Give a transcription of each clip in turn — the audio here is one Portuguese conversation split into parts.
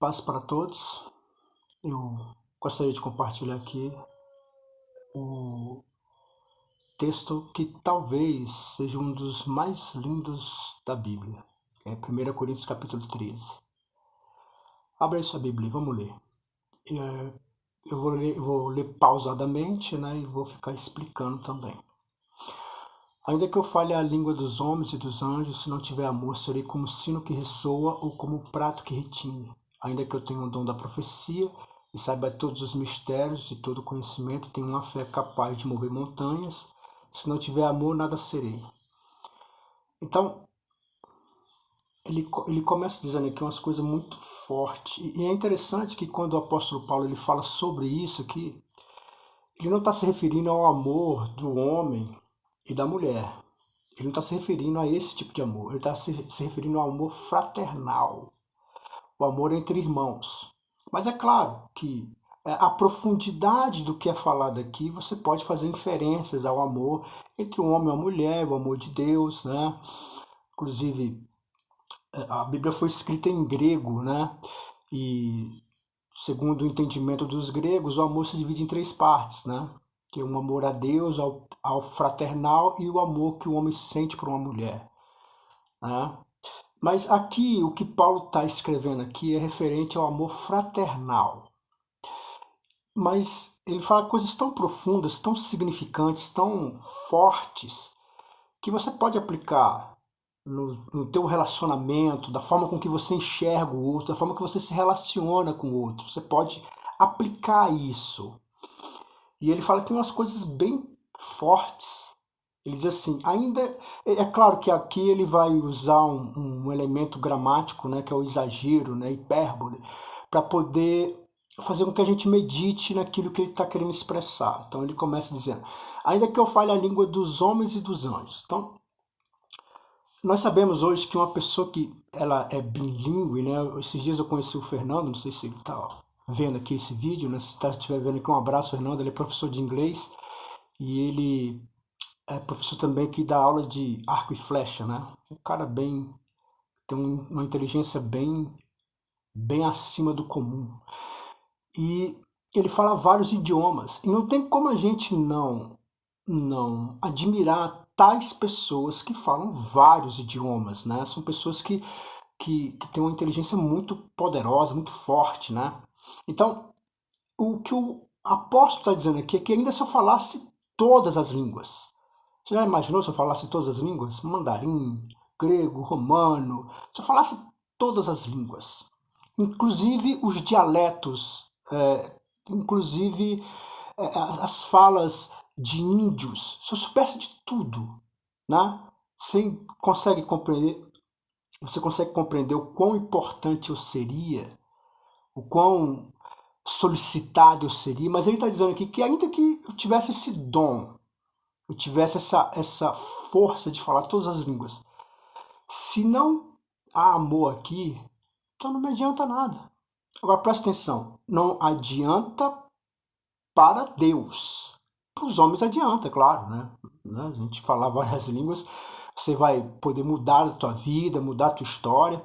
Paz para todos. Eu gostaria de compartilhar aqui o texto que talvez seja um dos mais lindos da Bíblia. É 1 Coríntios capítulo 13. Abra aí sua Bíblia, vamos ler. Eu vou ler pausadamente, né, e vou ficar explicando também. Ainda que eu fale a língua dos homens e dos anjos, se não tiver amor, serei como sino que ressoa ou como prato que retine. Ainda que eu tenha o dom da profecia e saiba todos os mistérios e todo o conhecimento, e tenha uma fé capaz de mover montanhas, se não tiver amor, nada serei. Então, ele começa dizendo aqui umas coisas muito fortes. E é interessante que quando o apóstolo Paulo ele fala sobre isso aqui, ele não está se referindo ao amor do homem e da mulher. Ele não está se referindo a esse tipo de amor. Ele está se referindo ao amor fraternal, o amor entre irmãos. Mas é claro que a profundidade do que é falado aqui, você pode fazer inferências ao amor entre um homem e uma mulher, o amor de Deus, né? Inclusive, a Bíblia foi escrita em grego, né? E segundo o entendimento dos gregos, o amor se divide em três partes, né? Que é o amor a Deus, ao fraternal e o amor que o homem sente por uma mulher, né? Mas aqui, o que Paulo está escrevendo aqui é referente ao amor fraternal. Mas ele fala coisas tão profundas, tão significantes, tão fortes, que você pode aplicar no teu relacionamento, da forma com que você enxerga o outro, da forma que você se relaciona com o outro. Você pode aplicar isso. E ele fala que umas coisas bem fortes. Ele diz assim, ainda... É claro que aqui ele vai usar um elemento gramático, né, que é o exagero, né, hipérbole, para poder fazer com que a gente medite naquilo que ele está querendo expressar. Então ele começa dizendo, ainda que eu fale a língua dos homens e dos anjos. Então, nós sabemos hoje que uma pessoa que ela é bilíngue, né? Esses dias eu conheci o Fernando, não sei se ele está vendo aqui esse vídeo, né? Se estiver vendo aqui, um abraço, Fernando. Ele é professor de inglês e ele é professor também que dá aula de arco e flecha, né? Um cara bem, tem uma inteligência bem acima do comum. E ele fala vários idiomas. E não tem como a gente não admirar tais pessoas que falam vários idiomas, né? São pessoas que têm uma inteligência muito poderosa, muito forte, né? Então, o que o apóstolo está dizendo aqui é que ainda se eu falasse todas as línguas. Você já imaginou se eu falasse todas as línguas? Mandarim, grego, romano. Se eu falasse todas as línguas, inclusive os dialetos, inclusive as falas de índios, se eu soubesse de tudo, né? Você consegue compreender o quão importante eu seria, o quão solicitado eu seria, mas ele está dizendo aqui que ainda que eu tivesse esse dom, eu tivesse essa força de falar todas as línguas, se não há amor aqui, então não me adianta nada. Agora presta atenção, não adianta para Deus. Para os homens adianta, claro, né? A gente falar várias línguas, você vai poder mudar a tua vida, mudar a tua história.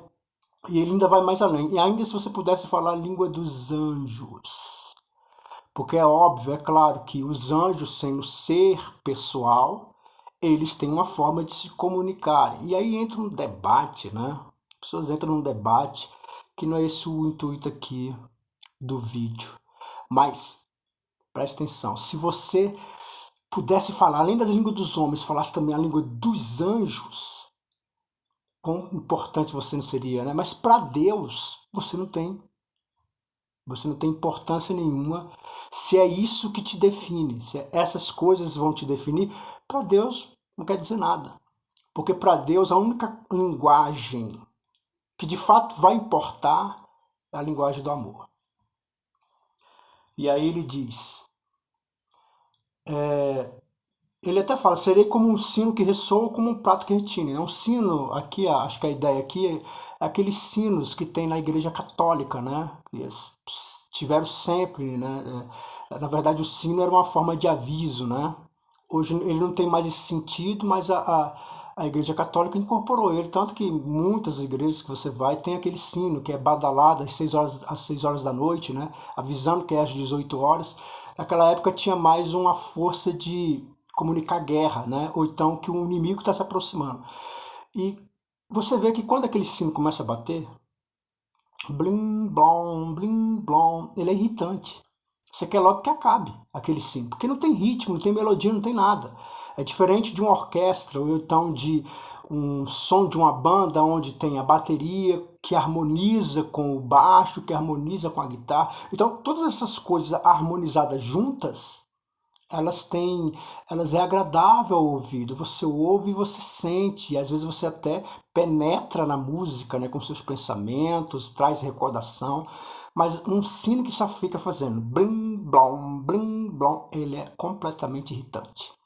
E ele ainda vai mais além. E ainda se você pudesse falar a língua dos anjos. Porque é óbvio, é claro que os anjos, sendo ser pessoal, eles têm uma forma de se comunicar. E aí entra um debate, né? As pessoas entram num debate que não é esse o intuito aqui do vídeo. Mas, preste atenção, se você pudesse falar, além da língua dos homens, falasse também a língua dos anjos, quão importante você não seria, né? Mas para Deus, você não tem importância nenhuma. Se é isso que te define, se essas coisas vão te definir, para Deus não quer dizer nada. Porque para Deus a única linguagem que de fato vai importar é a linguagem do amor. E aí ele diz, ele até fala, serei como um sino que ressoa, como um prato que retine. É um sino, aqui, acho que a ideia aqui é aqueles sinos que tem na igreja católica, né? Eles tiveram sempre, né? Na verdade, o sino era uma forma de aviso, né? Hoje ele não tem mais esse sentido, mas a Igreja Católica incorporou ele, tanto que muitas igrejas que você vai tem aquele sino que é badalado às 6 horas da noite, né? Avisando que é às 18 horas. Naquela época tinha mais uma força de comunicar guerra, né? Ou então que o inimigo está se aproximando. E você vê que quando aquele sino começa a bater, blim, blom, ele é irritante. Você quer logo que acabe aquele sino, porque não tem ritmo, não tem melodia, não tem nada. É diferente de uma orquestra ou então de um som de uma banda onde tem a bateria que harmoniza com o baixo, que harmoniza com a guitarra. Então, todas essas coisas harmonizadas juntas, elas é agradável ao ouvido. Você ouve e você sente, e às vezes você até penetra na música, né, com seus pensamentos, traz recordação. Mas um sino que só fica fazendo blim, blom, ele é completamente irritante.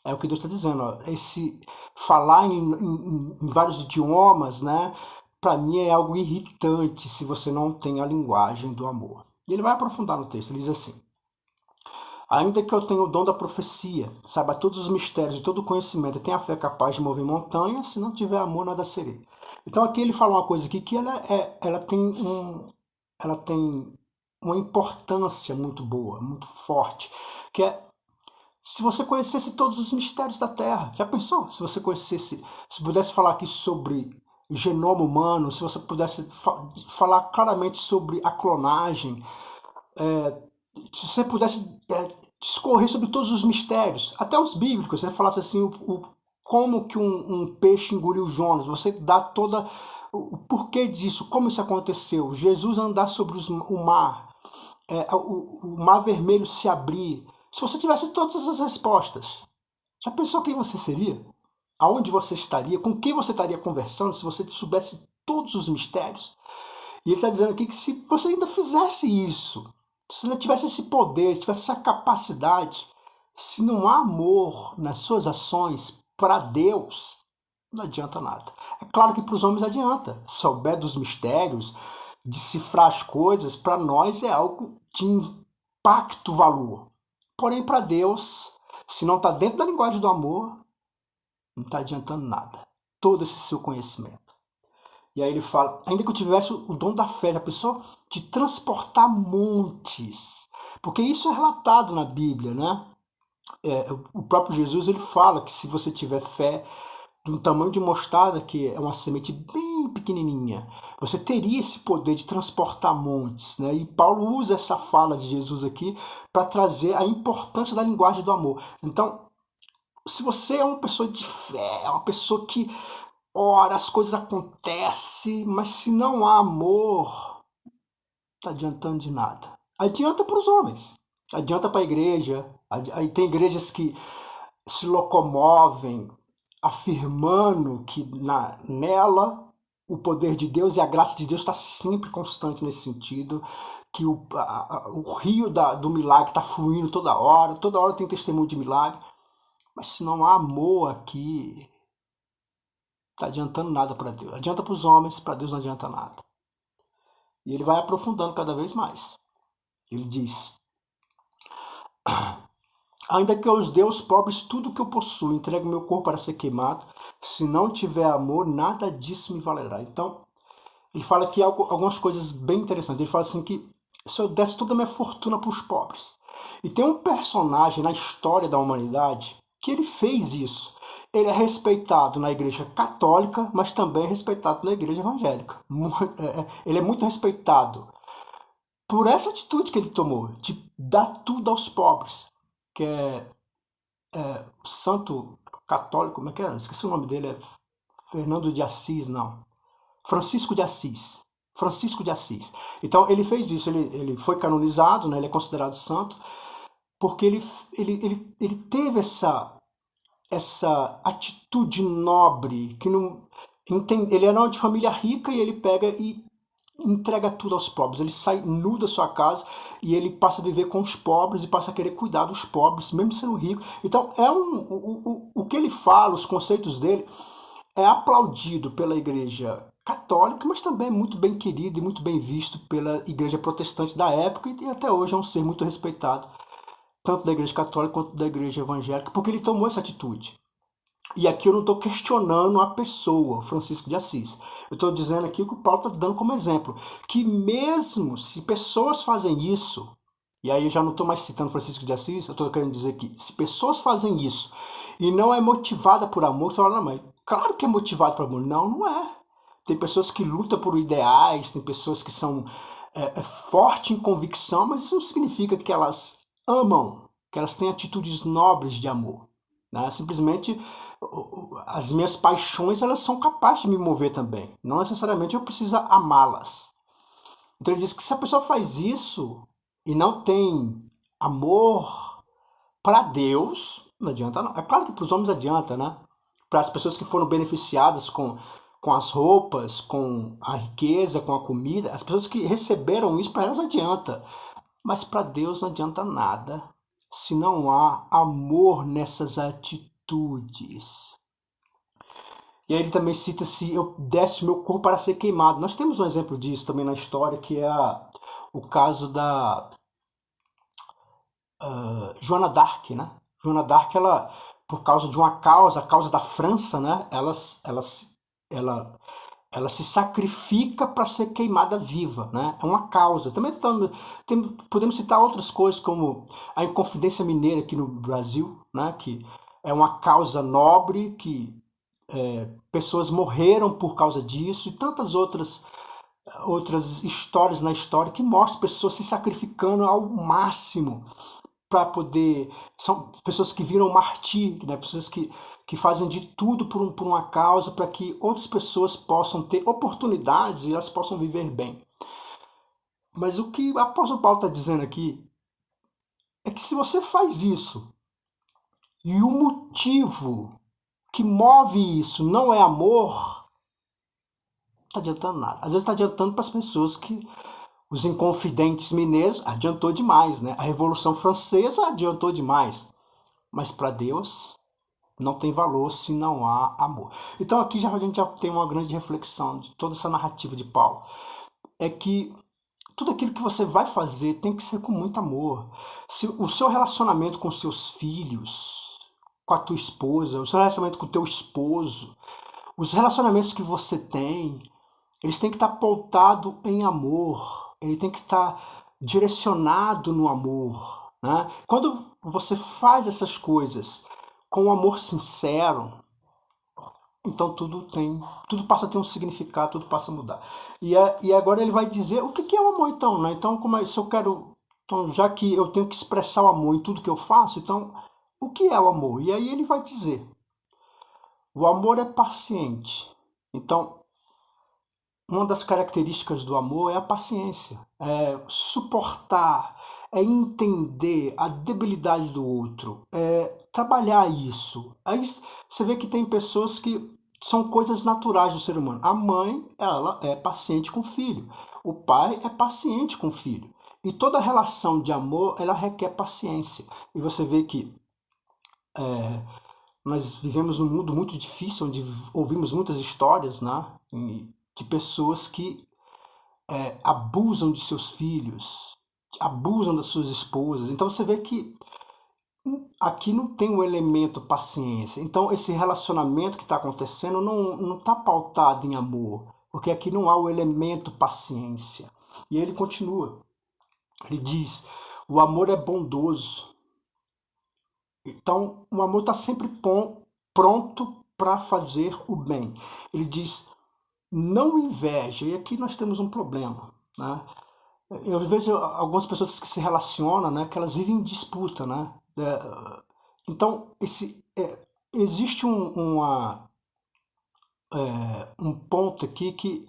É o que Deus está dizendo, ó, esse falar em vários idiomas, né, para mim é algo irritante se você não tem a linguagem do amor. E ele vai aprofundar no texto, ele diz assim: ainda que eu tenha o dom da profecia, saiba todos os mistérios e todo o conhecimento, e tenha a fé capaz de mover montanhas, se não tiver amor, nada serei. Então aqui ele fala uma coisa aqui que ela tem uma importância muito boa, muito forte, que é se você conhecesse todos os mistérios da Terra. Já pensou? Se você conhecesse, se pudesse falar aqui sobre genoma humano, se você pudesse falar claramente sobre a clonagem, se você pudesse discorrer sobre todos os mistérios, até os bíblicos, você falasse assim, como que um peixe engoliu Jonas, você dá toda o porquê disso, como isso aconteceu, Jesus andar sobre o mar, o mar vermelho se abrir. Se você tivesse todas essas respostas, já pensou quem você seria? Aonde você estaria? Com quem você estaria conversando se você soubesse todos os mistérios? E ele está dizendo aqui que se você ainda fizesse isso, se não tivesse esse poder, se tivesse essa capacidade, se não há amor nas suas ações para Deus, não adianta nada. É claro que para os homens adianta. Souber dos mistérios, decifrar as coisas, para nós é algo de impacto valor. Porém, para Deus, se não está dentro da linguagem do amor, não está adiantando nada. Todo esse seu conhecimento. E aí ele fala, ainda que eu tivesse o dom da fé, já pensou? De transportar montes. Porque isso é relatado na Bíblia, né? O próprio Jesus ele fala que se você tiver fé do tamanho de mostarda, que é uma semente bem pequenininha, você teria esse poder de transportar montes, né? E Paulo usa essa fala de Jesus aqui para trazer a importância da linguagem do amor. Então, se você é uma pessoa de fé, é uma pessoa que ora, as coisas acontecem, mas se não há amor, não está adiantando de nada. Adianta para os homens, adianta para a igreja. Aí tem igrejas que se locomovem afirmando que nela o poder de Deus e a graça de Deus está sempre constante nesse sentido, que o rio do milagre está fluindo toda hora tem testemunho de milagre, mas se não há amor aqui, está adiantando nada para Deus. Adianta para os homens, para Deus não adianta nada. E ele vai aprofundando cada vez mais. Ele diz: ainda que eu os dê aos pobres tudo que eu possuo, entregue meu corpo para ser queimado, se não tiver amor, nada disso me valerá. Então, ele fala aqui algumas coisas bem interessantes. Ele fala assim que se eu desse toda a minha fortuna para os pobres. E tem um personagem na história da humanidade que ele fez isso. Ele é respeitado na igreja católica, mas também é respeitado na igreja evangélica. Ele é muito respeitado por essa atitude que ele tomou, de dar tudo aos pobres. Que o santo católico, como é que é? Esqueci o nome dele, é Fernando de Assis, não. Francisco de Assis. Francisco de Assis. Então ele fez isso, ele foi canonizado, né? Ele é considerado santo, porque ele teve essa atitude nobre, que não ele era de família rica e ele pega e entrega tudo aos pobres. Ele sai nu da sua casa e ele passa a viver com os pobres e passa a querer cuidar dos pobres, mesmo sendo rico. Então o que ele fala, os conceitos dele, é aplaudido pela igreja católica, mas também é muito bem querido e muito bem visto pela igreja protestante da época e até hoje é um ser muito respeitado, tanto da igreja católica quanto da igreja evangélica, porque ele tomou essa atitude. E aqui eu não estou questionando a pessoa, Francisco de Assis. Eu estou dizendo aqui o que o Paulo está dando como exemplo. Que mesmo se pessoas fazem isso, e aí eu já não estou mais citando Francisco de Assis, eu estou querendo dizer que se pessoas fazem isso e não é motivada por amor, você fala, não, mas claro que é motivado por amor. Não, não é. Tem pessoas que lutam por ideais, tem pessoas que são fortes em convicção, mas isso não significa que elas amam, que elas têm atitudes nobres de amor. Né? Simplesmente as minhas paixões elas são capazes de me mover também. Não necessariamente eu preciso amá-las. Então ele diz que se a pessoa faz isso e não tem amor para Deus, não adianta não. É claro que para os homens adianta, né? Para as pessoas que foram beneficiadas com as roupas, com a riqueza, com a comida, as pessoas que receberam isso, para elas adianta. Mas para Deus não adianta nada se não há amor nessas atitudes. E aí ele também cita se eu desse meu corpo para ser queimado. Nós temos um exemplo disso também na história, que é o caso da Joana d'Arc, né? Joana d'Arc, ela, por causa de uma causa, a causa da França, né? Ela, ela se sacrifica para ser queimada viva, né? É uma causa. Também podemos citar outras coisas como a Inconfidência Mineira aqui no Brasil, né? Que é uma causa nobre que pessoas morreram por causa disso e tantas outras histórias na história que mostram pessoas se sacrificando ao máximo para poder. São pessoas que viram martírio, né? Pessoas que fazem de tudo por uma causa para que outras pessoas possam ter oportunidades e elas possam viver bem. Mas o que o apóstolo Paulo está dizendo aqui é que se você faz isso e o motivo que move isso não é amor, não está adiantando nada. Às vezes está adiantando para as pessoas que os Inconfidentes Mineiros adiantou demais, né? A Revolução Francesa adiantou demais. Mas para Deus não tem valor se não há amor. Então aqui a gente já tem uma grande reflexão de toda essa narrativa de Paulo. É que tudo aquilo que você vai fazer tem que ser com muito amor. Se o seu relacionamento com seus filhos, com a tua esposa, o seu relacionamento com o teu esposo, os relacionamentos que você tem, eles têm que estar pautados em amor. Ele tem que estar direcionado no amor. Né? Quando você faz essas coisas com um amor sincero, então tudo passa a ter um significado, tudo passa a mudar. E agora ele vai dizer o que é o amor então, né? Então, como é, se eu quero, então, já que eu tenho que expressar o amor em tudo que eu faço, então o que é o amor? E aí ele vai dizer: o amor é paciente. Então, uma das características do amor é a paciência, é suportar, é entender a debilidade do outro, é trabalhar isso. Aí você vê que tem pessoas que são coisas naturais do ser humano. A mãe, ela é paciente com o filho. O pai é paciente com o filho. E toda relação de amor, ela requer paciência. E você vê que nós vivemos num mundo muito difícil, onde ouvimos muitas histórias, né, de pessoas que abusam de seus filhos, abusam das suas esposas. Então você vê que aqui não tem o elemento paciência. Então esse relacionamento que está acontecendo não está pautado em amor, porque aqui não há o elemento paciência. E ele continua, ele diz, o amor é bondoso. Então o amor está sempre pronto para fazer o bem. Ele diz, não inveja, e aqui nós temos um problema, né? Eu vejo algumas pessoas que se relacionam, né, que elas vivem em disputa, né? Então, existe um ponto aqui que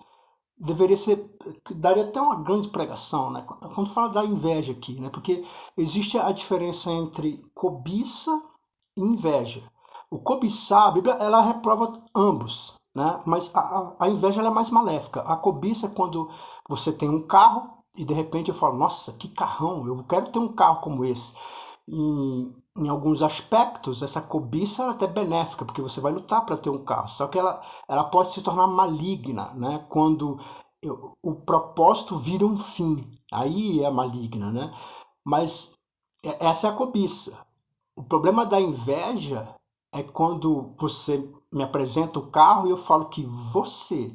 deveria ser, que daria até uma grande pregação, né? Quando fala da inveja aqui, né? Porque existe a diferença entre cobiça e inveja. O cobiçar, a Bíblia, ela reprova ambos, né? Mas a inveja ela é mais maléfica. A cobiça é quando você tem um carro e de repente eu falo, nossa, que carrão, eu quero ter um carro como esse. Em alguns aspectos, essa cobiça é até benéfica, porque você vai lutar para ter um carro. Só que ela pode se tornar maligna, né? Quando o propósito vira um fim. Aí é maligna, né? Mas essa é a cobiça. O problema da inveja é quando você me apresenta o carro e eu falo que você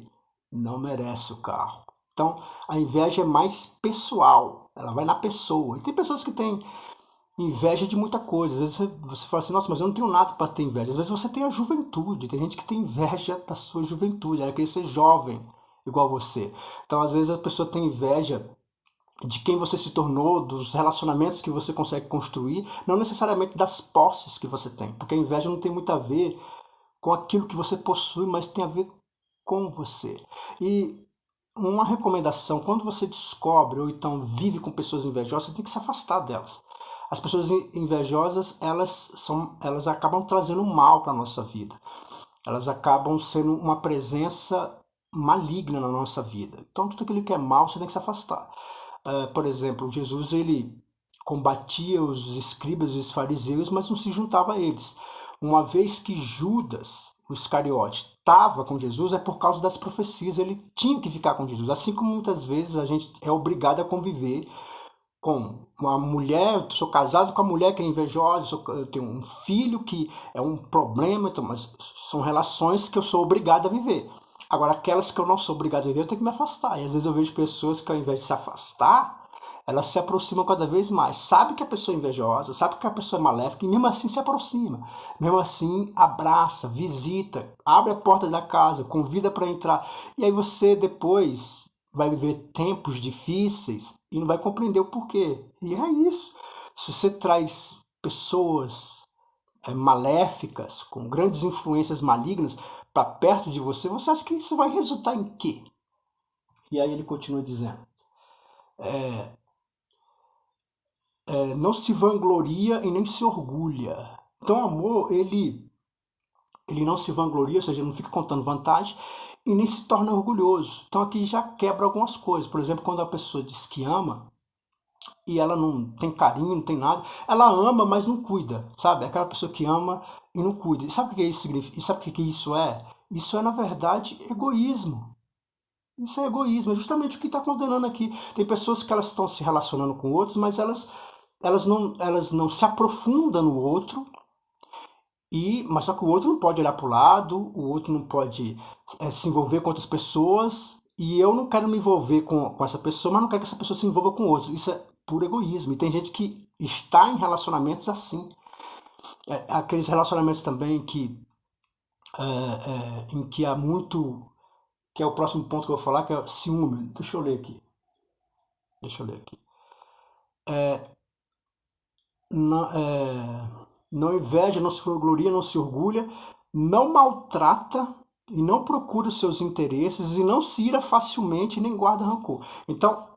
não merece o carro. Então, a inveja é mais pessoal, ela vai na pessoa. E tem pessoas que têm inveja de muita coisa. Às vezes você fala assim, nossa, mas eu não tenho nada para ter inveja. Às vezes você tem a juventude, tem gente que tem inveja da sua juventude, ela queria ser jovem igual você. Então, às vezes a pessoa tem inveja de quem você se tornou, dos relacionamentos que você consegue construir, não necessariamente das posses que você tem, porque a inveja não tem muito a ver com aquilo que você possui, mas tem a ver com você. E uma recomendação, quando você descobre ou então vive com pessoas invejosas, você tem que se afastar delas. As pessoas invejosas, elas acabam trazendo mal para a nossa vida. Elas acabam sendo uma presença maligna na nossa vida. Então, tudo aquilo que é mal, você tem que se afastar. Por exemplo, Jesus, ele combatia os escribas e os fariseus, mas não se juntava a eles. Uma vez que Judas, o Iscariote, estava com Jesus, é por causa das profecias, ele tinha que ficar com Jesus. Assim como muitas vezes a gente é obrigado a conviver com uma mulher, eu sou casado com a mulher que é invejosa, eu tenho um filho que é um problema, então, mas são relações que eu sou obrigado a viver. Agora, aquelas que eu não sou obrigado a viver, eu tenho que me afastar. E às vezes eu vejo pessoas que ao invés de se afastar, elas se aproximam cada vez mais. Sabe que a pessoa é invejosa, sabe que a pessoa é maléfica, e mesmo assim se aproxima. Mesmo assim abraça, visita, abre a porta da casa, convida para entrar. E aí você depois vai viver tempos difíceis e não vai compreender o porquê. E é isso. Se você traz pessoas maléficas, com grandes influências malignas, para perto de você, você acha que isso vai resultar em quê? E aí ele continua dizendo: não se vangloria e nem se orgulha. Então, o amor, ele não se vangloria, ou seja, não fica contando vantagem, e nem se torna orgulhoso. Então, aqui já quebra algumas coisas. Por exemplo, quando a pessoa diz que ama, e ela não tem carinho, não tem nada. Ela ama, mas não cuida, sabe? É aquela pessoa que ama e não cuida. E sabe o que isso significa? E sabe o que isso é? Isso é, na verdade, egoísmo. Isso é egoísmo, é justamente o que está condenando aqui. Tem pessoas que elas estão se relacionando com outros, mas elas não se aprofundam no outro, mas só que o outro não pode olhar para o lado, o outro não pode se envolver com outras pessoas, e eu não quero me envolver com essa pessoa, mas não quero que essa pessoa se envolva com outros. Isso é puro egoísmo. E tem gente que está em relacionamentos assim. Aqueles relacionamentos também em que há muito, que é o próximo ponto que eu vou falar, que é ciúme. Deixa eu ler aqui. Deixa eu ler aqui. Não, não inveja, não se vangloria, não se orgulha, não maltrata e não procura os seus interesses e não se ira facilmente nem guarda rancor. Então,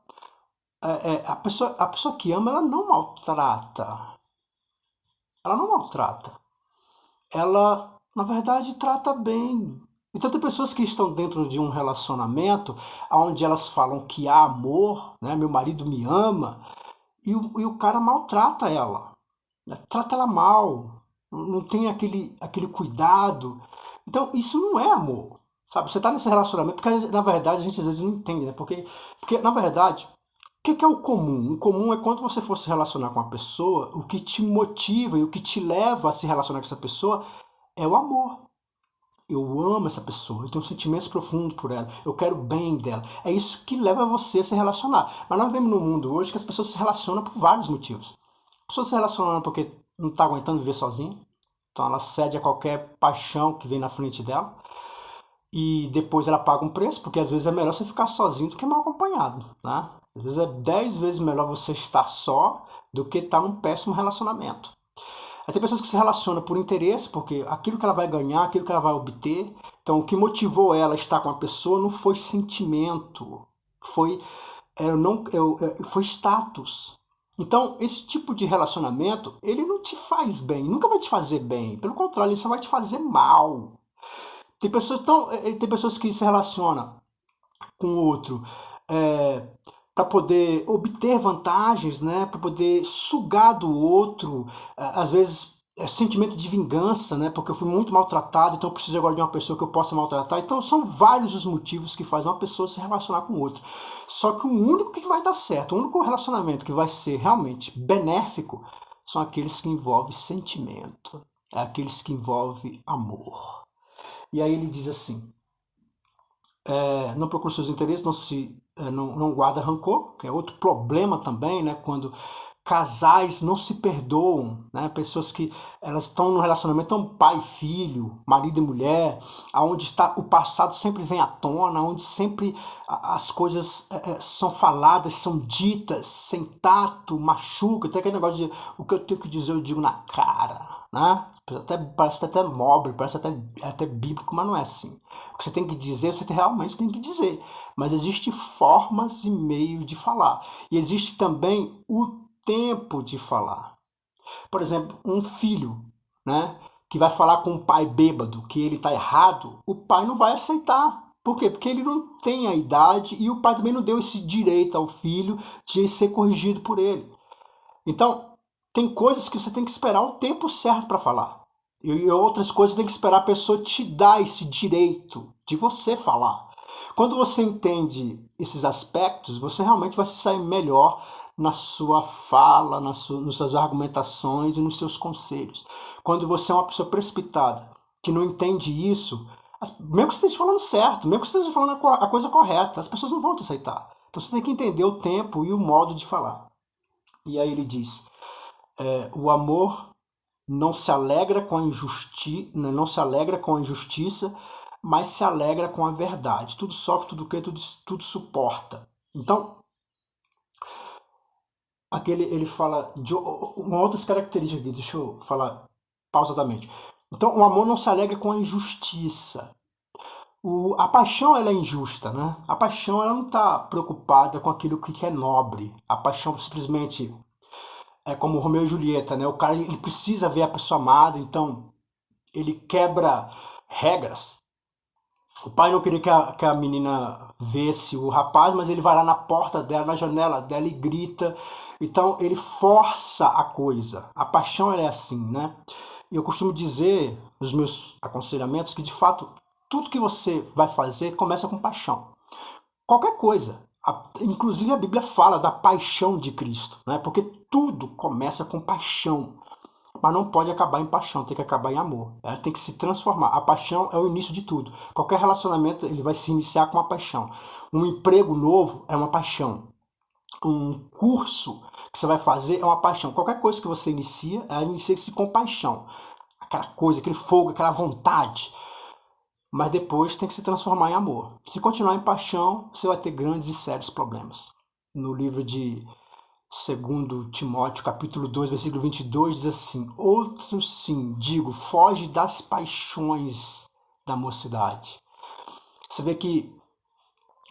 a pessoa que ama, ela não maltrata. Ela não maltrata. Ela, na verdade, trata bem. Então, tem pessoas que estão dentro de um relacionamento onde elas falam que há amor, né? Meu marido me ama, e o cara maltrata ela, né? Trata ela mal, não tem aquele cuidado. Então, isso não é amor, sabe? Você está nesse relacionamento, porque na verdade a gente às vezes não entende, né? Porque na verdade, o que é o comum? O comum é quando você for se relacionar com uma pessoa, o que te motiva e o que te leva a se relacionar com essa pessoa é o amor. Eu amo essa pessoa, eu tenho sentimentos profundos por ela, eu quero o bem dela. É isso que leva você a se relacionar. Mas nós vemos no mundo hoje que as pessoas se relacionam por vários motivos. As pessoas se relacionam porque não está aguentando viver sozinha, então ela cede a qualquer paixão que vem na frente dela. E depois ela paga um preço, porque às vezes é melhor você ficar sozinho do que mal acompanhado, né? Às vezes é 10 vezes melhor você estar só do que estar num péssimo relacionamento. Aí tem pessoas que se relacionam por interesse, porque aquilo que ela vai ganhar, aquilo que ela vai obter. Então, o que motivou ela a estar com a pessoa não foi sentimento, foi, foi status. Então, esse tipo de relacionamento, ele não te faz bem, nunca vai te fazer bem. Pelo contrário, ele só vai te fazer mal. Tem pessoas que se relacionam com o outro para poder obter vantagens, né? Para poder sugar do outro, às vezes sentimento de vingança, né? Porque eu fui muito maltratado, então eu preciso agora de uma pessoa que eu possa maltratar. Então são vários os motivos que fazem uma pessoa se relacionar com o outro. Só que o único que vai dar certo, o único relacionamento que vai ser realmente benéfico são aqueles que envolvem sentimento. é aqueles que envolvem amor. E aí ele diz assim, não procura seus interesses, não guarda rancor, que é outro problema também, né? Quando casais não se perdoam, né? Pessoas que elas estão no relacionamento, tão pai e filho, marido e mulher, aonde está o passado sempre vem à tona, onde sempre as coisas são faladas, são ditas sem tato, machuca, tem aquele negócio de o que eu tenho que dizer eu digo na cara, né? Parece até nobre, parece até bíblico, mas não é assim. O que você tem que dizer, você realmente tem que dizer. Mas existem formas e meios de falar. E existe também o tempo de falar. Por exemplo, um filho, né, que vai falar com um pai bêbado que ele está errado, o pai não vai aceitar. Por quê? Porque ele não tem a idade e o pai também não deu esse direito ao filho de ser corrigido por ele. Então, tem coisas que você tem que esperar o tempo certo para falar. E outras coisas tem que esperar a pessoa te dar esse direito de você falar. Quando você entende esses aspectos, você realmente vai se sair melhor na sua fala, nas suas argumentações e nos seus conselhos. Quando você é uma pessoa precipitada, que não entende isso, mesmo que você esteja falando certo, mesmo que você esteja falando a coisa correta, as pessoas não vão te aceitar. Então você tem que entender o tempo e o modo de falar. E aí ele diz, o amor não se alegra com a não se alegra com a injustiça, mas se alegra com a verdade. Tudo sofre, tudo crê, tudo suporta. Então, ele fala de uma outras características aqui, deixa eu falar pausadamente. Então, o amor não se alegra com a injustiça. A paixão ela é injusta, né? A paixão ela não está preocupada com aquilo que é nobre. A paixão simplesmente é como Romeu e Julieta, né? O cara ele precisa ver a pessoa amada, então ele quebra regras. O pai não queria que a menina visse o rapaz, mas ele vai lá na porta dela, na janela dela e grita. Então ele força a coisa. A paixão ela é assim, né? Eu costumo dizer nos meus aconselhamentos que de fato tudo que você vai fazer começa com paixão. Qualquer coisa. Inclusive a Bíblia fala da paixão de Cristo, né? Porque tudo começa com paixão. Mas não pode acabar em paixão, tem que acabar em amor. Ela tem que se transformar. A paixão é o início de tudo. Qualquer relacionamento ele vai se iniciar com uma paixão. Um emprego novo é uma paixão. Um curso que você vai fazer é uma paixão. Qualquer coisa que você inicia, ela inicia-se com paixão. Aquela coisa, aquele fogo, aquela vontade. Mas depois tem que se transformar em amor. Se continuar em paixão, você vai ter grandes e sérios problemas. No livro de 2 Timóteo, capítulo 2, versículo 22, diz assim: outro sim, digo, foge das paixões da mocidade. Você vê que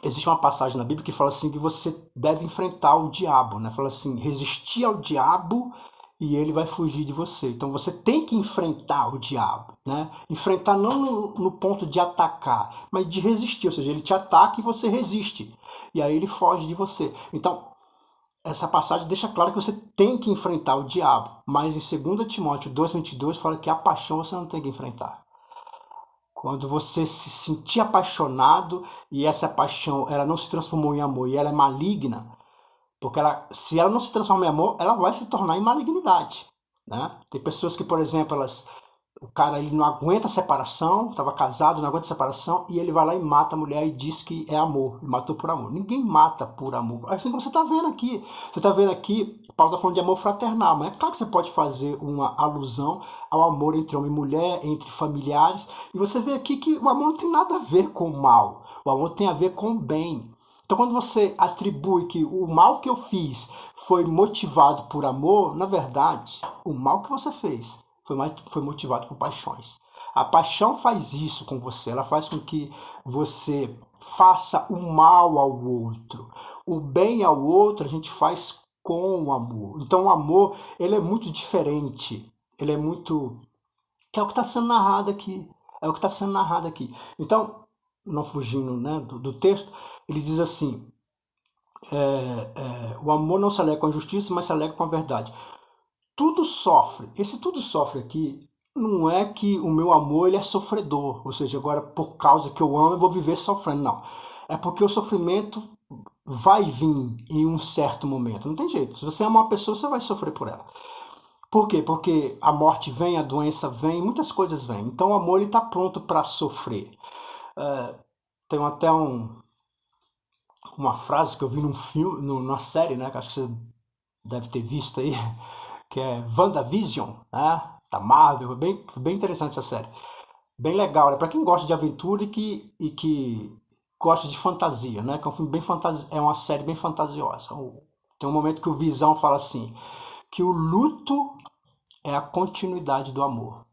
existe uma passagem na Bíblia que fala assim que você deve enfrentar o diabo, né? Fala assim, resistir ao diabo e ele vai fugir de você. Então você tem que enfrentar o diabo, né? Enfrentar não no ponto de atacar, mas de resistir, ou seja, ele te ataca e você resiste. E aí ele foge de você. Então, essa passagem deixa claro que você tem que enfrentar o diabo, mas em 2 Timóteo 2,22 fala que a paixão você não tem que enfrentar. Quando você se sentir apaixonado e essa paixão ela não se transformou em amor e ela é maligna, porque se ela não se transforma em amor, ela vai se tornar em malignidade. Né? Tem pessoas que, por exemplo, o cara ele não aguenta a separação, estava casado, não aguenta a separação, e ele vai lá e mata a mulher e diz que é amor, e matou por amor. Ninguém mata por amor. Assim como você está vendo aqui. Você está vendo aqui, Paulo está falando de amor fraternal, mas é claro que você pode fazer uma alusão ao amor entre homem e mulher, entre familiares, e você vê aqui que o amor não tem nada a ver com o mal. O amor tem a ver com o bem. Então, quando você atribui que o mal que eu fiz foi motivado por amor, na verdade, o mal que você fez foi motivado por paixões. A paixão faz isso com você, ela faz com que você faça o mal ao outro. O bem ao outro a gente faz com o amor. Então o amor, ele é muito diferente, ele é muito... que é o que está sendo narrado aqui. É o que está sendo narrado aqui. Então, não fugindo, né, do texto, ele diz assim, o amor não se alegra com a justiça, mas se alegra com a verdade. Tudo sofre. Esse tudo sofre aqui não é que o meu amor ele é sofredor, ou seja, agora por causa que eu amo eu vou viver sofrendo, não. É porque o sofrimento vai vir em um certo momento, não tem jeito. Se você ama uma pessoa, você vai sofrer por ela. Por quê? Porque a morte vem, a doença vem, muitas coisas vêm. Então o amor está pronto para sofrer. Tem até uma frase que eu vi num filme, numa série, né? Que acho que você deve ter visto aí, que é WandaVision, né? Da Marvel. Foi bem interessante essa série. Bem legal, né? Para quem gosta de aventura e que gosta de fantasia, né? Que é um filme é uma série bem fantasiosa. Tem um momento que o Visão fala assim, que o luto é a continuidade do amor.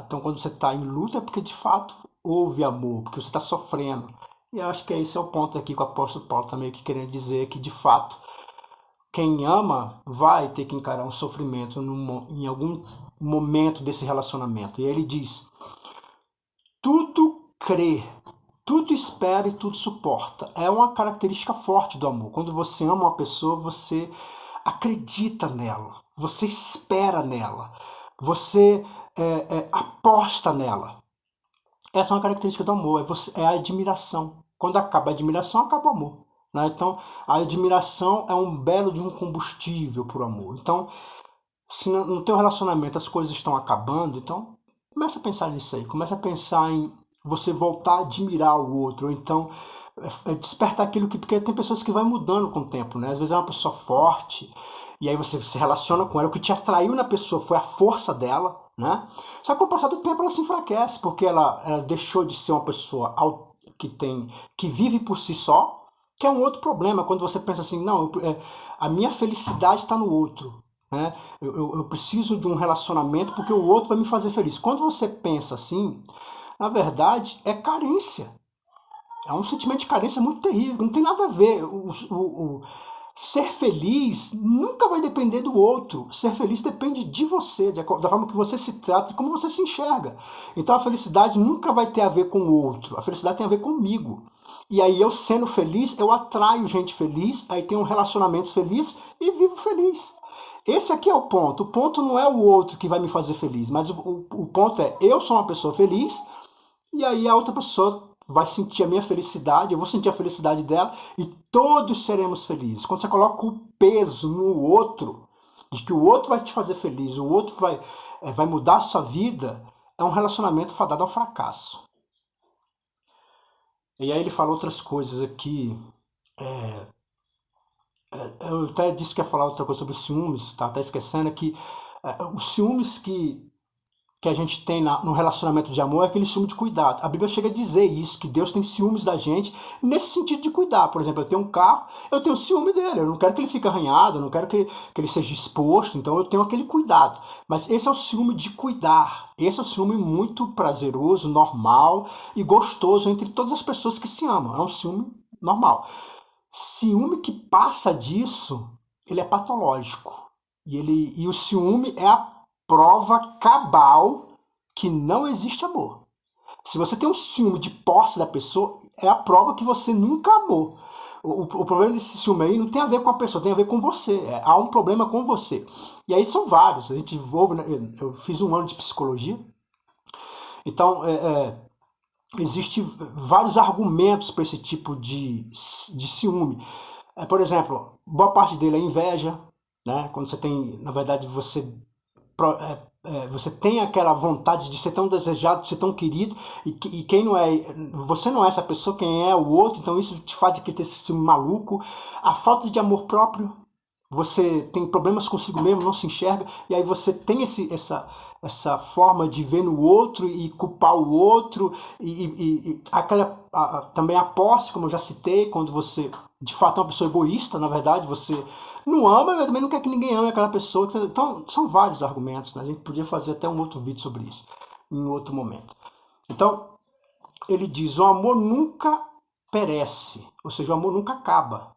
Então quando você está em luto é porque de fato houve amor, porque você está sofrendo. E eu acho que esse é o ponto aqui que o apóstolo Paulo está meio que querendo dizer, que de fato quem ama vai ter que encarar um sofrimento em algum momento desse relacionamento. E ele diz, tudo crê, tudo espera e tudo suporta. É uma característica forte do amor. Quando você ama uma pessoa, você acredita nela, você espera nela, você aposta nela. Essa é uma característica do amor, é a admiração. Quando acaba a admiração, acaba o amor. Né? Então, a admiração é um belo de um combustível para o amor. Então, se no teu relacionamento as coisas estão acabando, então começa a pensar nisso aí. Começa a pensar em você voltar a admirar o outro. Ou então, despertar aquilo que... Porque tem pessoas que vai mudando com o tempo, né? Às vezes é uma pessoa forte, e aí você se relaciona com ela. O que te atraiu na pessoa foi a força dela, né? Só que com o passar do tempo ela se enfraquece, porque ela deixou de ser uma pessoa que vive por si só, que é um outro problema, quando você pensa assim, não, a minha felicidade está no outro. Né? Eu preciso de um relacionamento porque o outro vai me fazer feliz. Quando você pensa assim, na verdade, é carência. É um sentimento de carência muito terrível. Não tem nada a ver. Ser feliz nunca vai depender do outro. Ser feliz depende de você, da forma que você se trata e como você se enxerga. Então a felicidade nunca vai ter a ver com o outro. A felicidade tem a ver comigo. E aí eu sendo feliz, eu atraio gente feliz, aí tenho relacionamentos felizes e vivo feliz. Esse aqui é o ponto. O ponto não é o outro que vai me fazer feliz, mas o ponto é, eu sou uma pessoa feliz, e aí a outra pessoa vai sentir a minha felicidade, eu vou sentir a felicidade dela, e todos seremos felizes. Quando você coloca o peso no outro, de que o outro vai te fazer feliz, o outro vai mudar a sua vida, é um relacionamento fadado ao fracasso. E aí ele fala outras coisas aqui. Eu até disse que ia falar outra coisa sobre os ciúmes, tá até esquecendo, que os ciúmes que a gente tem no relacionamento de amor é aquele ciúme de cuidado. A Bíblia chega a dizer isso, que Deus tem ciúmes da gente nesse sentido de cuidar. Por exemplo, eu tenho um carro, eu tenho ciúme dele, eu não quero que ele fique arranhado, eu não quero que ele seja exposto, então eu tenho aquele cuidado. Mas esse é o ciúme de cuidar. Esse é o ciúme muito prazeroso, normal e gostoso entre todas as pessoas que se amam. É um ciúme normal. Ciúme que passa disso, ele é patológico. E o ciúme é a prova cabal que não existe amor. Se você tem um ciúme de posse da pessoa, é a prova que você nunca amou. O problema desse ciúme aí não tem a ver com a pessoa, tem a ver com você. Há um problema com você. E aí são vários. A gente ouve, né? Eu fiz um ano de psicologia. Então, existem vários argumentos para esse tipo de ciúme. Por exemplo, boa parte dele é inveja, né? Quando você tem, na verdade, você tem aquela vontade de ser tão desejado, de ser tão querido, e quem não é, você não é essa pessoa, quem é o outro, então isso te faz ter esse ciúme maluco. A falta de amor próprio, você tem problemas consigo mesmo, não se enxerga, e aí você tem essa forma de ver no outro e culpar o outro, também a posse, como eu já citei, quando você de fato é uma pessoa egoísta, na verdade, você não ama, mas também não quer que ninguém ame aquela pessoa. Então, são vários argumentos, né? A gente podia fazer até um outro vídeo sobre isso, em outro momento. Então, ele diz, o amor nunca perece, ou seja, o amor nunca acaba.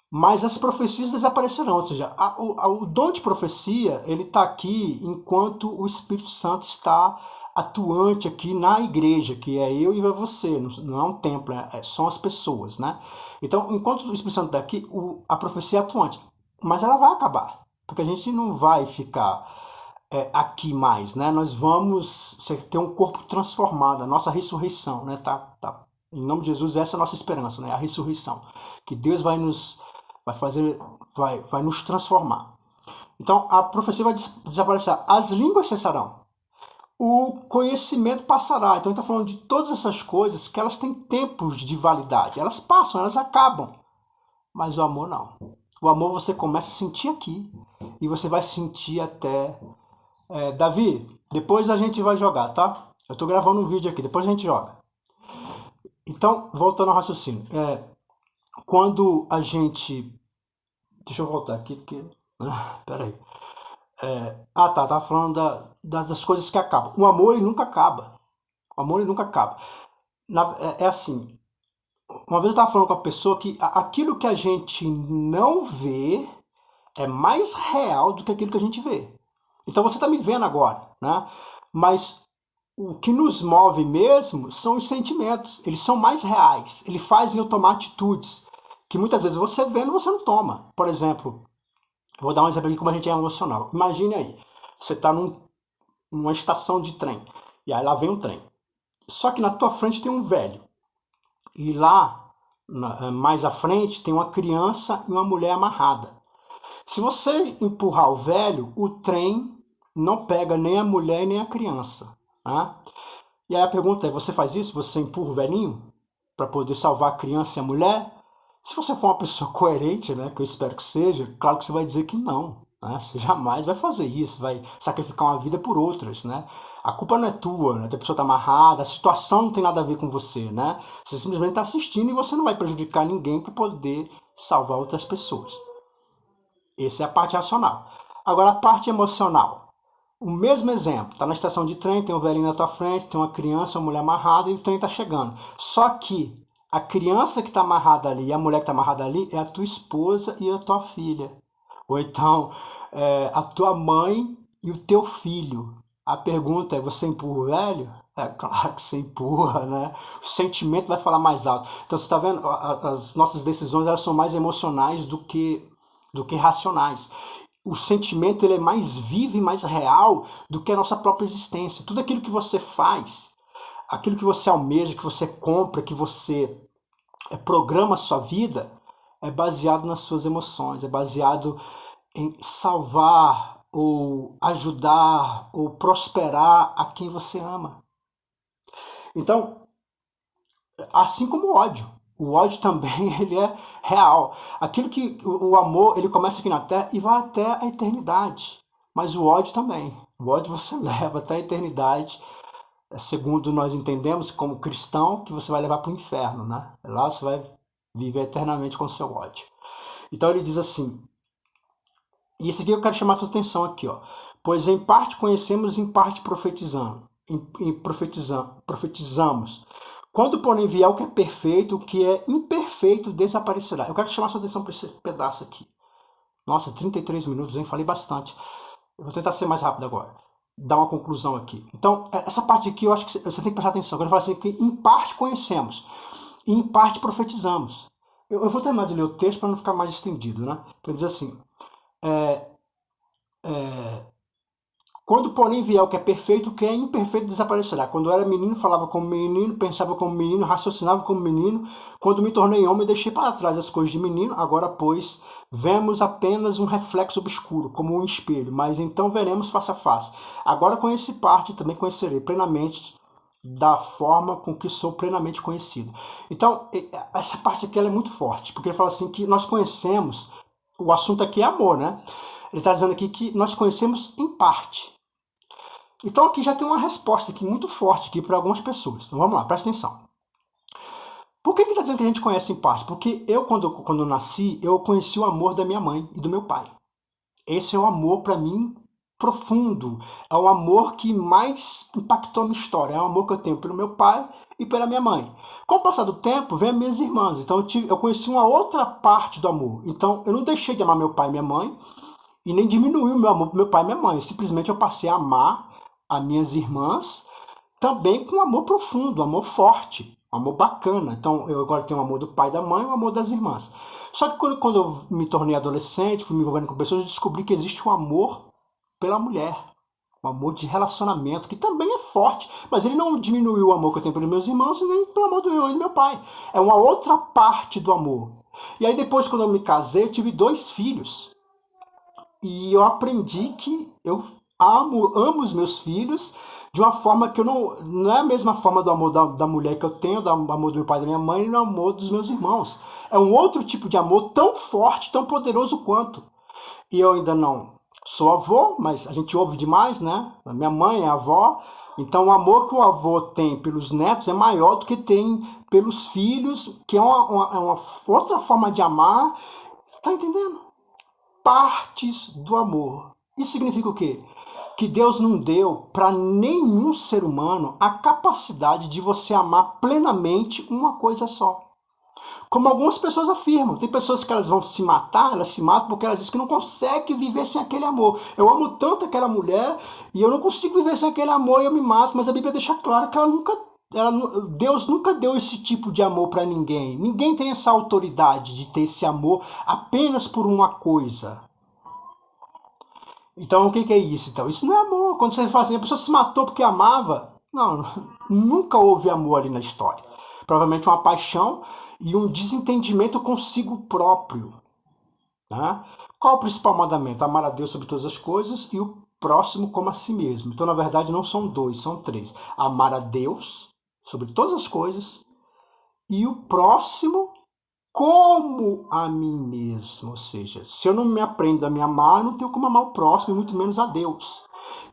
Mas as profecias desaparecerão, ou seja, o dom de profecia, ele está aqui enquanto o Espírito Santo está atuante aqui na igreja, que é eu e você, não é um templo, são as pessoas, né? Então, enquanto o Espírito Santo está aqui, a profecia é atuante, mas ela vai acabar, porque a gente não vai ficar aqui mais, né? Nós vamos ter um corpo transformado, a nossa ressurreição, né? Em nome de Jesus, essa é a nossa esperança, né? A ressurreição, que Deus vai nos transformar. Então a profecia vai desaparecer. As línguas cessarão. O conhecimento passará. Então ele está falando de todas essas coisas que elas têm tempos de validade. Elas passam, elas acabam. Mas o amor não. O amor você começa a sentir aqui. E você vai sentir até... Davi, depois a gente vai jogar, tá? Eu tô gravando um vídeo aqui, depois a gente joga. Então, voltando ao raciocínio. Quando a gente... Deixa eu voltar aqui, porque... peraí. Tava falando das coisas que acabam. O amor, ele nunca acaba. O amor, ele nunca acaba. É assim, uma vez eu estava falando com uma pessoa que aquilo que a gente não vê é mais real do que aquilo que a gente vê. Então você está me vendo agora, né? Mas o que nos move mesmo são os sentimentos. Eles são mais reais. Eles fazem eu tomar atitudes que muitas vezes você vendo, você não toma. Por exemplo, vou dar um exemplo aqui como a gente é emocional. Imagine aí, você está numa estação de trem, e aí lá vem um trem. Só que na tua frente tem um velho. E lá, mais à frente, tem uma criança e uma mulher amarrada. Se você empurrar o velho, o trem não pega nem a mulher nem a criança. Né? E aí a pergunta é, você faz isso? Você empurra o velhinho para poder salvar a criança e a mulher? Se você for uma pessoa coerente, né, que eu espero que seja, claro que você vai dizer que não. Né? Você jamais vai fazer isso, vai sacrificar uma vida por outras. Né? A culpa não é tua, né? A pessoa está amarrada, a situação não tem nada a ver com você. Né? Você simplesmente está assistindo e você não vai prejudicar ninguém para poder salvar outras pessoas. Essa é a parte racional. Agora a parte emocional. O mesmo exemplo, está na estação de trem, tem um velhinho na tua frente, tem uma criança, uma mulher amarrada e o trem está chegando. Só que a criança que está amarrada ali e a mulher que está amarrada ali é a tua esposa e a tua filha. Ou então a tua mãe e o teu filho. A pergunta é, você empurra o velho? É claro que você empurra, né? O sentimento vai falar mais alto. Então você está vendo, as nossas decisões elas são mais emocionais do que racionais. O sentimento ele é mais vivo e mais real do que a nossa própria existência. Tudo aquilo que você faz, aquilo que você almeja, que você compra, que você programa a sua vida, é baseado nas suas emoções, é baseado em salvar ou ajudar ou prosperar a quem você ama. Então, assim como o ódio. O ódio também ele é real. Aquilo que o amor ele começa aqui na Terra e vai até a eternidade. Mas o ódio também. O ódio você leva até a eternidade, segundo nós entendemos como cristão, que você vai levar para o inferno, né? Lá você vai viver eternamente com o seu ódio. Então ele diz assim, e esse aqui eu quero chamar a tua atenção aqui, ó. Pois em parte conhecemos, em parte profetizamos. Profetizamos. Quando, porém, vier o que é perfeito, o que é imperfeito desaparecerá. Eu quero chamar a sua atenção para esse pedaço aqui. Nossa, 33 minutos, hein? Falei bastante. Eu vou tentar ser mais rápido agora. Dar uma conclusão aqui. Então, essa parte aqui eu acho que você tem que prestar atenção. Quando eu falo assim, que em parte conhecemos, e em parte profetizamos. Eu vou terminar de ler o texto para não ficar mais estendido, né? Então, diz assim, quando, porém, vier o que é perfeito, o que é imperfeito desaparecerá. Quando eu era menino, falava como menino, pensava como menino, raciocinava como menino. Quando me tornei homem, deixei para trás as coisas de menino. Agora, pois, vemos apenas um reflexo obscuro, como um espelho. Mas então veremos face a face. Agora conheci parte, também conhecerei plenamente da forma com que sou plenamente conhecido. Então, essa parte aqui ela é muito forte, porque ele fala assim que nós conhecemos, o assunto aqui é amor, né? Ele está dizendo aqui que nós conhecemos em parte. Então aqui já tem uma resposta aqui muito forte aqui para algumas pessoas. Então vamos lá, presta atenção. Por que ele está dizendo que a gente conhece em parte? Porque eu, quando nasci, eu conheci o amor da minha mãe e do meu pai. Esse é o amor para mim profundo. É o amor que mais impactou a minha história. É o amor que eu tenho pelo meu pai e pela minha mãe. Com o passar do tempo, vem as minhas irmãs. Então eu conheci uma outra parte do amor. Então eu não deixei de amar meu pai e minha mãe e nem diminuí o meu amor por meu pai e minha mãe. Simplesmente eu passei a amar as minhas irmãs também com amor profundo, amor forte, amor bacana. Então eu agora tenho o amor do pai e da mãe e o amor das irmãs. Só que quando eu me tornei adolescente, fui me envolvendo com pessoas, eu descobri que existe um amor pela mulher. Um amor de relacionamento, que também é forte, mas ele não diminuiu o amor que eu tenho pelos meus irmãos, nem pelo amor do meu e do meu pai. É uma outra parte do amor. E aí depois, quando eu me casei, eu tive 2 filhos. E eu aprendi que eu amo os meus filhos de uma forma que eu não é a mesma forma do amor da mulher que eu tenho, do amor do meu pai e da minha mãe, e do amor dos meus irmãos. É um outro tipo de amor tão forte, tão poderoso quanto. E eu ainda não sou avô, mas a gente ouve demais, né? A minha mãe é avó, então o amor que o avô tem pelos netos é maior do que tem pelos filhos, que é uma outra forma de amar. Tá entendendo? Partes do amor. Isso significa o quê? Que Deus não deu para nenhum ser humano a capacidade de você amar plenamente uma coisa só. Como algumas pessoas afirmam. Tem pessoas que elas vão se matar, elas se matam porque elas dizem que não conseguem viver sem aquele amor. Eu amo tanto aquela mulher e eu não consigo viver sem aquele amor e eu me mato, mas a Bíblia deixa claro que Deus nunca deu esse tipo de amor para ninguém. Ninguém tem essa autoridade de ter esse amor apenas por uma coisa. Então o que é isso? Então, isso não é amor. Quando você fala assim, a pessoa se matou porque amava. Não, nunca houve amor ali na história. Provavelmente uma paixão e um desentendimento consigo próprio. Né? Qual o principal mandamento? Amar a Deus sobre todas as coisas e o próximo como a si mesmo. Então, na verdade, não são dois, são três. Amar a Deus sobre todas as coisas e o próximo como a mim mesmo. Ou seja, se eu não me aprendo a me amar, eu não tenho como amar o próximo, e muito menos a Deus.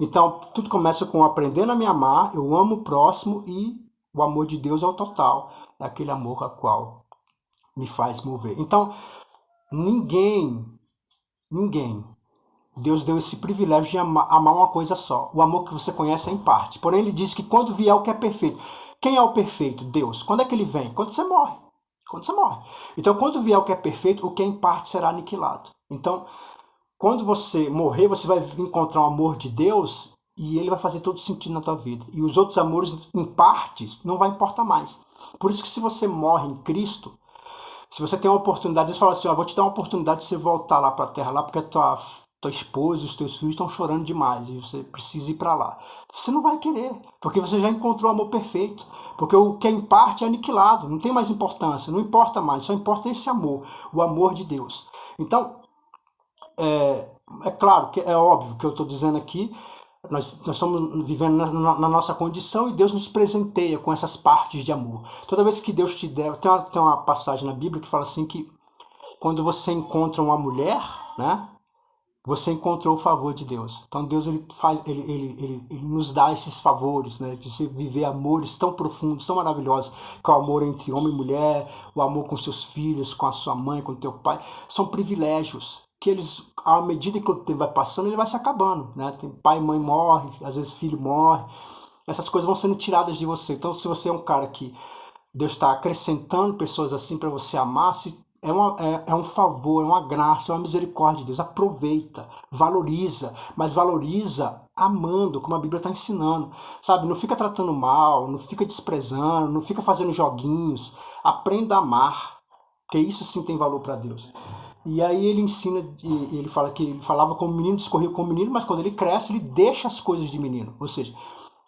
Então, tudo começa com aprendendo a me amar, eu amo o próximo e o amor de Deus é o total. É aquele amor a qual me faz mover. Então, ninguém, Deus deu esse privilégio de amar uma coisa só. O amor que você conhece é em parte. Porém, ele diz que quando vier o que é perfeito. Quem é o perfeito? Deus. Quando é que ele vem? Quando você morre. Quando você morre. Então, quando vier o que é perfeito, o que é em parte será aniquilado. Então, quando você morrer, você vai encontrar o amor de Deus e ele vai fazer todo sentido na tua vida. E os outros amores, em partes, não vai importar mais. Por isso que se você morre em Cristo, se você tem uma oportunidade, Deus fala assim, ó, vou te dar uma oportunidade de você voltar lá para a terra, lá porque a tua esposa e os teus filhos estão chorando demais e você precisa ir para lá. Você não vai querer, porque você já encontrou o amor perfeito. Porque o que é em parte é aniquilado, não tem mais importância, não importa mais, só importa esse amor, o amor de Deus. Então, é claro, que é óbvio que eu estou dizendo aqui, nós estamos vivendo na nossa condição e Deus nos presenteia com essas partes de amor. Toda vez que Deus te der, tem uma passagem na Bíblia que fala assim que quando você encontra uma mulher, né, você encontrou o favor de Deus. Então Deus ele nos dá esses favores, né, de se viver amores tão profundos, tão maravilhosos, que é o amor entre homem e mulher, o amor com seus filhos, com a sua mãe, com o teu pai, são privilégios que eles, à medida que o tempo vai passando, ele vai se acabando, né? Tem pai e mãe morre, às vezes filho morre, essas coisas vão sendo tiradas de você. Então, se você é um cara que Deus está acrescentando pessoas assim para você amar, é um favor, é uma graça, é uma misericórdia de Deus. Aproveita, valoriza, mas valoriza amando, como a Bíblia está ensinando. Sabe, não fica tratando mal, não fica desprezando, não fica fazendo joguinhos. Aprenda a amar, porque isso sim tem valor para Deus. E aí ele ensina, ele fala que ele falava como menino, discorria como menino, mas quando ele cresce, ele deixa as coisas de menino. Ou seja,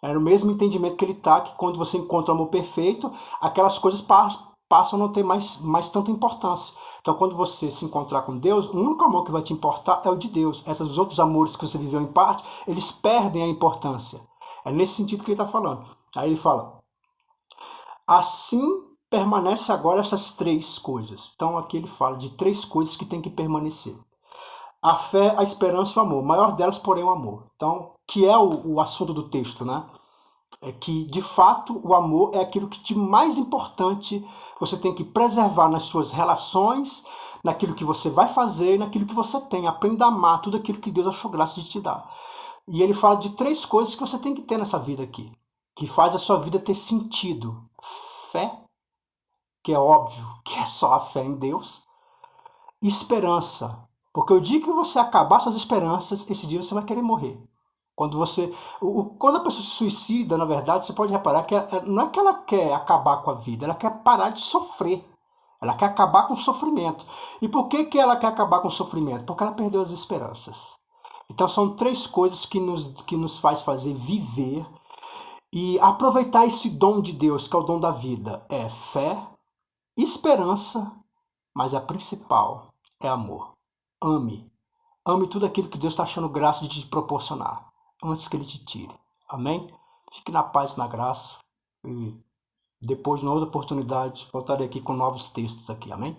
era o mesmo entendimento que ele tá, que quando você encontra o amor perfeito, aquelas coisas passam a não ter mais tanta importância. Então, quando você se encontrar com Deus, o único amor que vai te importar é o de Deus. Esses outros amores que você viveu em parte, eles perdem a importância. É nesse sentido que ele está falando. Aí ele fala, assim permanece agora essas três coisas. Então, aqui ele fala de três coisas que tem que permanecer. A fé, a esperança e o amor. O maior delas, porém, é o amor. Então, que é o assunto do texto, né? É que, de fato, o amor é aquilo que de mais importante você tem que preservar nas suas relações, naquilo que você vai fazer, naquilo que você tem. Aprenda a amar tudo aquilo que Deus achou graça de te dar. E ele fala de três coisas que você tem que ter nessa vida aqui, que faz a sua vida ter sentido. Fé, que é óbvio que é só a fé em Deus. Esperança, porque o dia que você acabar suas esperanças, esse dia você vai querer morrer. Quando a pessoa se suicida, na verdade, você pode reparar que não é que ela quer acabar com a vida, ela quer parar de sofrer. Ela quer acabar com o sofrimento. E por que ela quer acabar com o sofrimento? Porque ela perdeu as esperanças. Então são três coisas que nos faz fazer viver e aproveitar esse dom de Deus, que é o dom da vida. É fé, esperança, mas a principal é amor. Ame. Ame tudo aquilo que Deus está achando graça de te proporcionar, antes que Ele te tire. Amém? Fique na paz e na graça. E depois, na outra oportunidade, voltarei aqui com novos textos aqui. Amém?